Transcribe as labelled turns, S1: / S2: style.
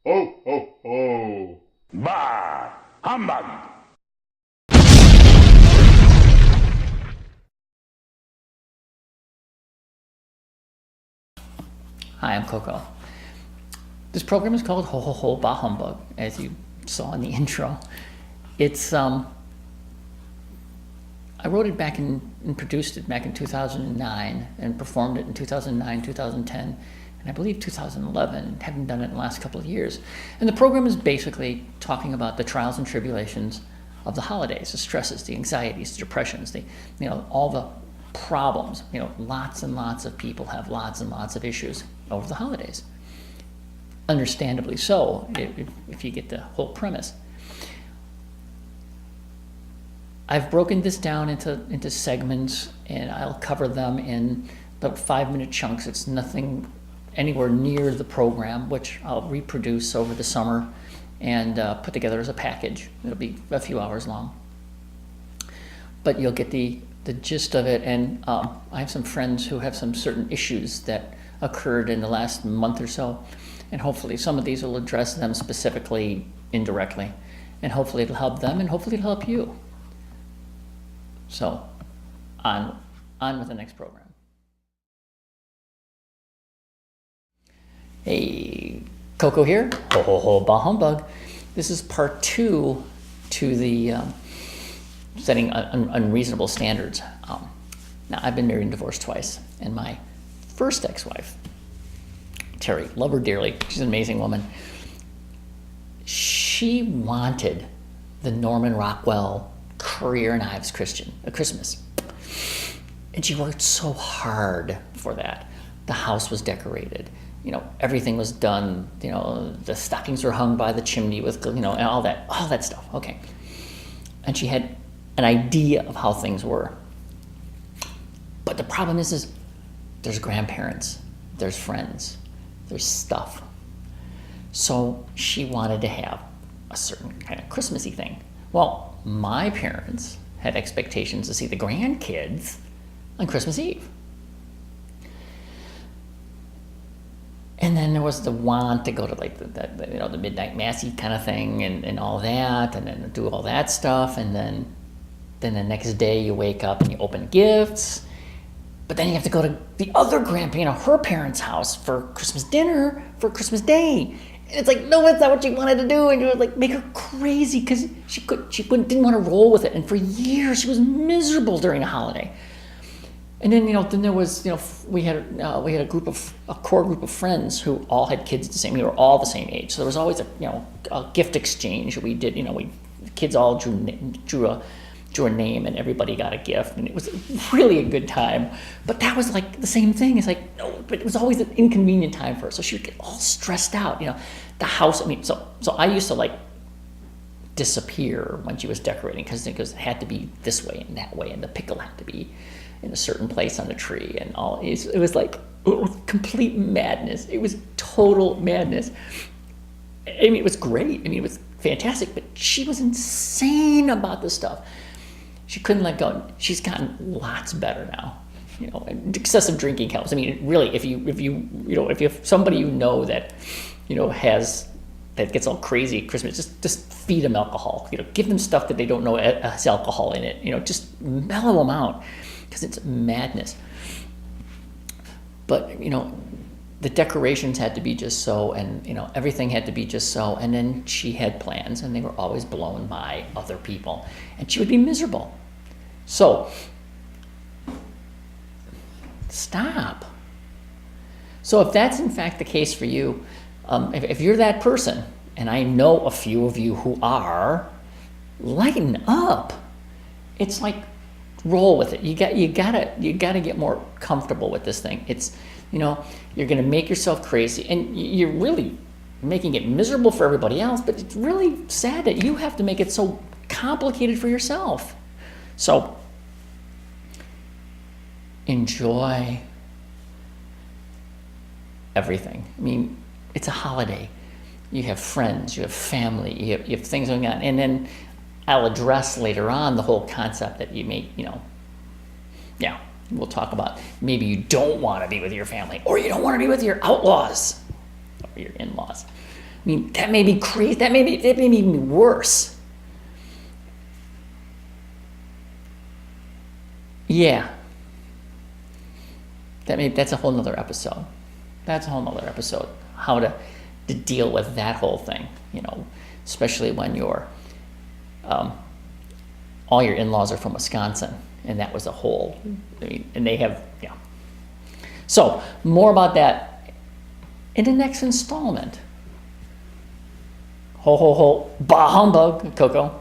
S1: Ho, ho, ho.
S2: Bah! Humbug!
S3: Hi, I'm Koko. This program is called Ho Ho Ho Bah Humbug, as you saw in the intro. It's I wrote it back and produced it back in 2009 and performed it in 2009, 2010, and I believe 2011. Haven't done it in the last couple of years. And the program is basically talking about the trials and tribulations of the holidays, the stresses, the anxieties, the depressions, all the problems. Lots and lots of people have lots and lots of issues over the holidays. Understandably so, if you get the whole premise. I've broken this down into segments, and I'll cover them in about 5-minute chunks. It's nothing anywhere near the program, which I'll reproduce over the summer and put together as a package. It'll be a few hours long. But you'll get the gist of it, and I have some friends who have some certain issues that occurred in the last month or so, and hopefully some of these will address them specifically, indirectly, and hopefully it'll help them, and hopefully it'll help you. So, on with the next program. Hey, Koko here. Ho ho ho, bah humbug. This is part 2 to the setting unreasonable standards. Now, I've been married and divorced twice, and my first ex-wife, Terry, love her dearly. She's an amazing woman. She wanted the Norman Rockwell Currier and Ives Christmas. And she worked so hard for that. The house was decorated. Everything was done. The stockings were hung by the chimney with, and all that stuff. Okay. And she had an idea of how things were. But the problem is there's grandparents, there's friends, there's stuff. So she wanted to have a certain kind of Christmassy thing. Well, my parents had expectations to see the grandkids on Christmas Eve. And then there was the want to go to the midnight massy kind of thing and all that, and then do all that stuff, and then the next day you wake up and you open gifts, but then you have to go to the other her parents' house for Christmas dinner for Christmas Day. And it's like, no, that's not what she wanted to do. And you would make her crazy because she didn't want to roll with it. And for years she was miserable during a holiday. And then then there was we had a core group of friends who all had kids the same. We were all the same age, so there was always a gift exchange. We did kids all drew a name and everybody got a gift, and it was really a good time. But that was like the same thing. It's like, no, but it was always an inconvenient time for her. So she would get all stressed out. The house. So I used to disappear when she was decorating because it had to be this way and that way, and the pickle had to be in a certain place on the tree, and all. It was complete madness. It was total madness. It was great. It was fantastic. But she was insane about this stuff. She couldn't let go. She's gotten lots better now. And excessive drinking helps. Really, if you have somebody that gets all crazy at Christmas, just feed them alcohol. Give them stuff that they don't know has alcohol in it. Just mellow them out because it's madness. But the decorations had to be just so, and everything had to be just so. And then she had plans, and they were always blown by other people, and she would be miserable. So stop. So if that's in fact the case for you, if you're that person, and I know a few of you who are, lighten up. It's like, roll with it. You gotta get more comfortable with this thing. It's you're gonna make yourself crazy, and you're really making it miserable for everybody else. But it's really sad that you have to make it so complicated for yourself. So enjoy everything. It's a holiday. You have friends, you have family, you have things going on. And then I'll address later on the whole concept that you may, we'll talk about maybe you don't want to be with your family, or you don't want to be with your outlaws or your in-laws. I mean, that made me crazy. That made me even worse. Yeah. That's a whole nother episode. That's a whole nother episode. How to deal with that whole thing, especially when all your in-laws are from Wisconsin, and that was a whole, and they have, yeah. So, more about that in the next installment. Ho, ho, ho, bah humbug, Koko.